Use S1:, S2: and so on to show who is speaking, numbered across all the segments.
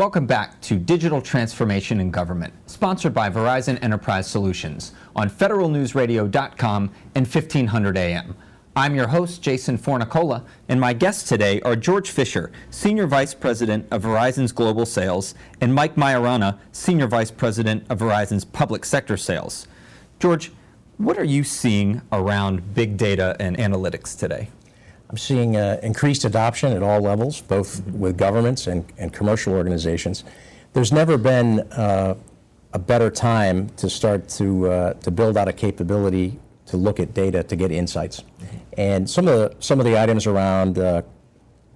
S1: Welcome back to Digital Transformation in Government, sponsored by Verizon Enterprise Solutions on federalnewsradio.com and 1500 AM. I'm your host, Jason Fornicola, and my guests today are George Fisher, Senior Vice President of Verizon's Global Sales, and Mike Majorana, Senior Vice President of Verizon's Public Sector Sales. George, what are you seeing around big data and analytics today?
S2: I'm seeing increased adoption at all levels, both with governments and commercial organizations. There's never been a better time to start to build out a capability to look at data to get insights. And some of the items around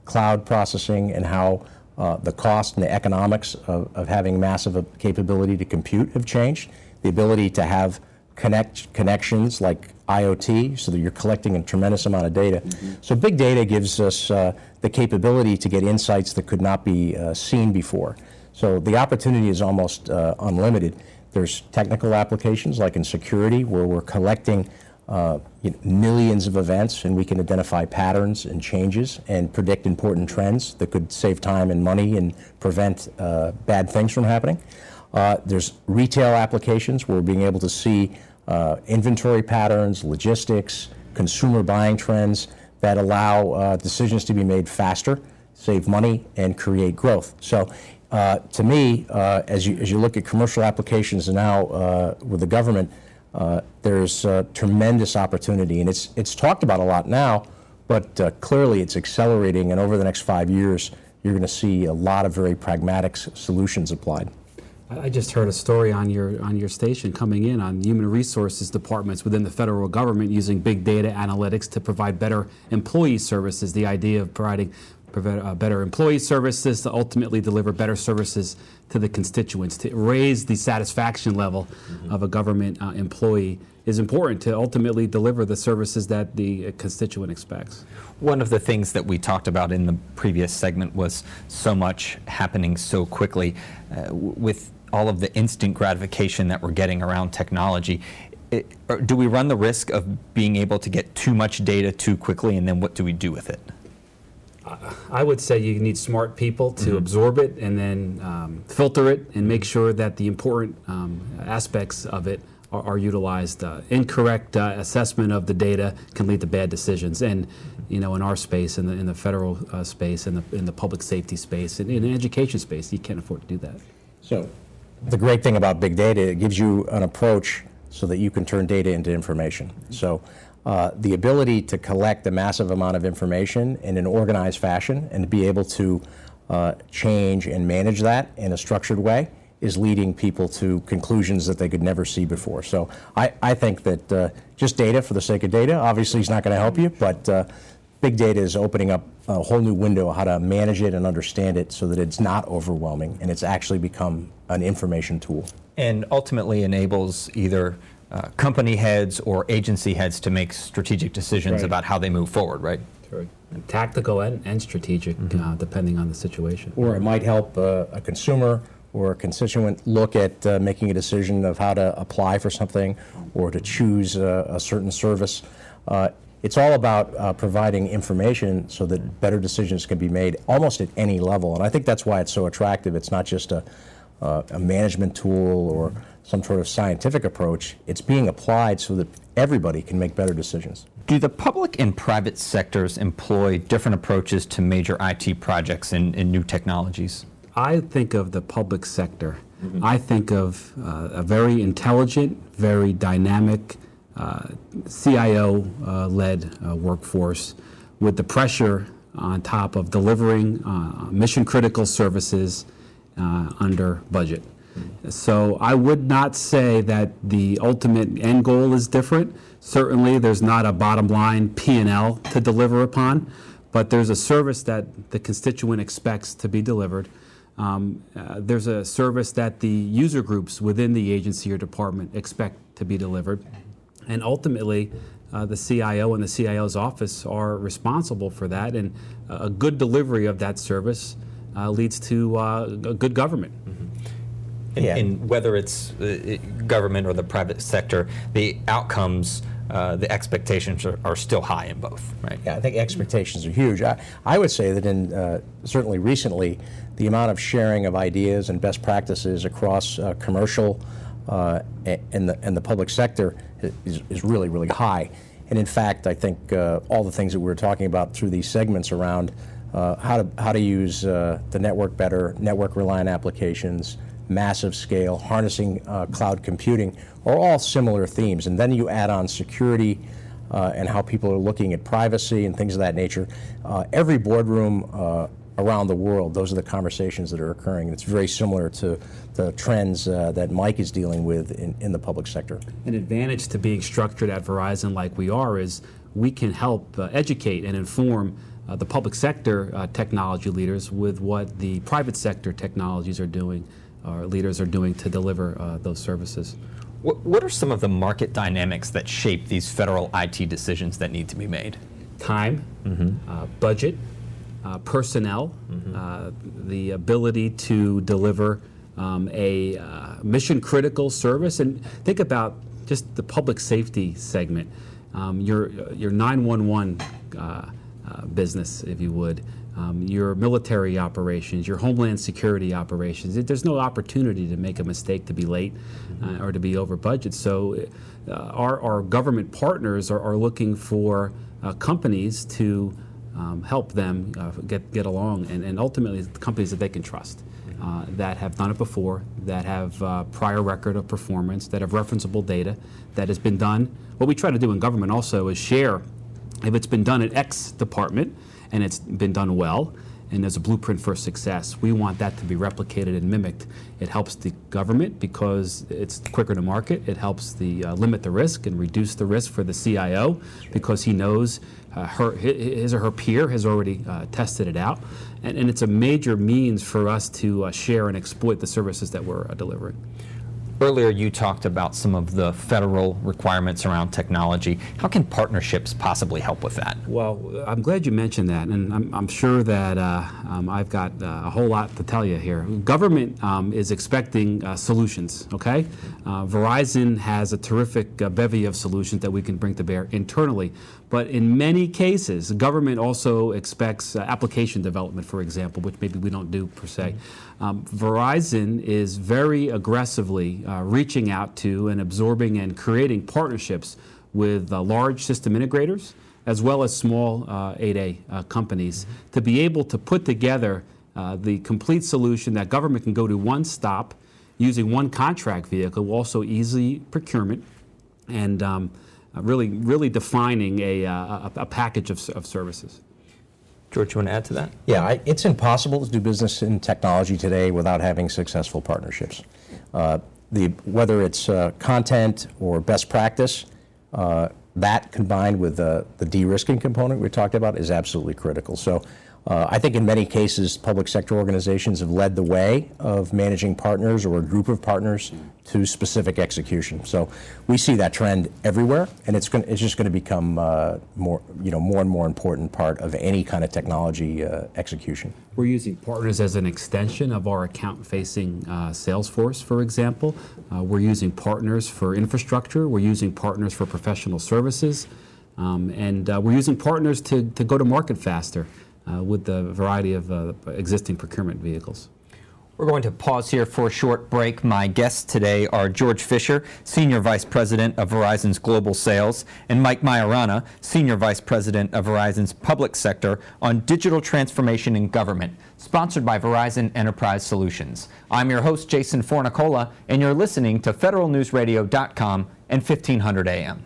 S2: cloud processing and how the cost and the economics of having massive capability to compute have changed. The ability to have connections like IoT, so that you're collecting a tremendous amount of data. So big data gives us the capability to get insights that could not be seen before. So the opportunity is almost unlimited. There's technical applications like in security where we're collecting millions of events and we can identify patterns and changes and predict important trends that could save time and money and prevent bad things from happening. There's retail applications where we're being able to see inventory patterns, logistics, consumer buying trends that allow decisions to be made faster, save money, and create growth. So to me, as you look at commercial applications now with the government, there's tremendous opportunity, and it's talked about a lot now, but clearly it's accelerating, and over the next 5 years, you're going to see a lot of very pragmatic solutions applied.
S3: I just heard a story on your station coming in on human resources departments within the federal government using big data analytics to provide better employee services. The idea of providing better employee services to ultimately deliver better services to the constituents, to raise the satisfaction level of a government employee is important to ultimately deliver the services that the constituent expects.
S1: One of the things that we talked about in the previous segment was so much happening so quickly with all of the instant gratification that we're getting around technology. Do we run the risk of being able to get too much data too quickly, and then what do we do with it?
S3: I would say you need smart people to absorb it and then filter it and make sure that the important aspects of it are utilized. Incorrect assessment of the data can lead to bad decisions, and in our space, in the federal space, in the public safety space, and in the education space, you can't afford to do that.
S2: So the great thing about big data, it gives you an approach so that you can turn data into information. So the ability to collect a massive amount of information in an organized fashion and to be able to change and manage that in a structured way is leading people to conclusions that they could never see before. So I think that just data for the sake of data obviously is not going to help you, but big data is opening up a whole new window of how to manage it and understand it so that it's not overwhelming and it's actually become an information tool.
S1: And ultimately enables either company heads or agency heads to make strategic decisions about how they move forward, right?
S3: Sure. And tactical and strategic, depending on the situation.
S2: Or it might help a consumer or a constituent look at making a decision of how to apply for something or to choose a certain service. It's all about providing information so that better decisions can be made almost at any level. And I think that's why it's so attractive. It's not just a management tool or some sort of scientific approach. It's being applied so that everybody can make better decisions.
S1: Do the public and private sectors employ different approaches to major IT projects and new technologies?
S3: I think of the public sector. I think of a very intelligent, very dynamic, CIO-led workforce with the pressure on top of delivering mission-critical services under budget. So I would not say that the ultimate end goal is different. Certainly there's not a bottom line P&L to deliver upon, but there's a service that the constituent expects to be delivered. There's a service that the user groups within the agency or department expect to be delivered. And ultimately, the CIO and the CIO's office are responsible for that, and a good delivery of that service leads to a good government.
S1: And whether it's government or the private sector, the outcomes the expectations are still high in both, right?
S2: Yeah, I think expectations are huge. I would say that in certainly recently, the amount of sharing of ideas and best practices across commercial and the public sector is really, really high. And in fact, I think all the things that we were talking about through these segments around how to use the network better, network-reliant applications, massive scale, harnessing cloud computing, are all similar themes. And then you add on security and how people are looking at privacy and things of that nature. Every boardroom around the world, those are the conversations that are occurring. It's very similar to the trends that Mike is dealing with in the public sector.
S3: An advantage to being structured at Verizon like we are is we can help educate and inform the public sector technology leaders with what the private sector technologies are doing, or leaders are doing to deliver those services.
S1: What are some of the market dynamics that shape these federal IT decisions that need to be made?
S3: Time, budget, personnel, the ability to deliver a mission-critical service. And think about just the public safety segment, your 911 business, if you would, your military operations, your homeland security operations. There's no opportunity to make a mistake, to be late, or to be over budget. So our government partners are looking for companies to help them get along, and ultimately companies that they can trust, that have done it before, that have prior record of performance, that have referenceable data, that has been done. What we try to do in government also is share, if it's been done at X department and it's been done well, and there's a blueprint for success, we want that to be replicated and mimicked. It helps the government because it's quicker to market. It helps the limit the risk and reduce the risk for the CIO because he knows his or her peer has already tested it out. And it's a major means for us to share and exploit the services that we're delivering.
S1: Earlier, you talked about some of the federal requirements around technology. How can partnerships possibly help with that?
S3: Well, I'm glad you mentioned that, and I'm sure that I've got a whole lot to tell you here. Government is expecting solutions, okay? Verizon has a terrific bevy of solutions that we can bring to bear internally, but in many cases, government also expects application development, for example, which maybe we don't do per se. Verizon is very aggressively reaching out to and absorbing and creating partnerships with large system integrators as well as small 8A companies to be able to put together the complete solution that government can go to one stop using one contract vehicle, also easy procurement, and really defining a package of services.
S1: George, you want to add to that?
S2: Yeah, it's impossible to do business in technology today without having successful partnerships. Whether it's content or best practice, that combined with the de-risking component we talked about is absolutely critical. So I think in many cases, public sector organizations have led the way of managing partners or a group of partners to specific execution. So we see that trend everywhere, and it's just going to become more and more important part of any kind of technology execution.
S3: We're using partners as an extension of our account-facing sales force, for example. We're using partners for infrastructure. We're using partners for professional services. And we're using partners to go to market faster with the variety of existing procurement vehicles.
S1: We're going to pause here for a short break. My guests today are George Fisher, Senior Vice President of Verizon's Global Sales, and Mike Majorana, Senior Vice President of Verizon's Public Sector on Digital Transformation in Government, sponsored by Verizon Enterprise Solutions. I'm your host, Jason Fornicola, and you're listening to federalnewsradio.com and 1500 AM.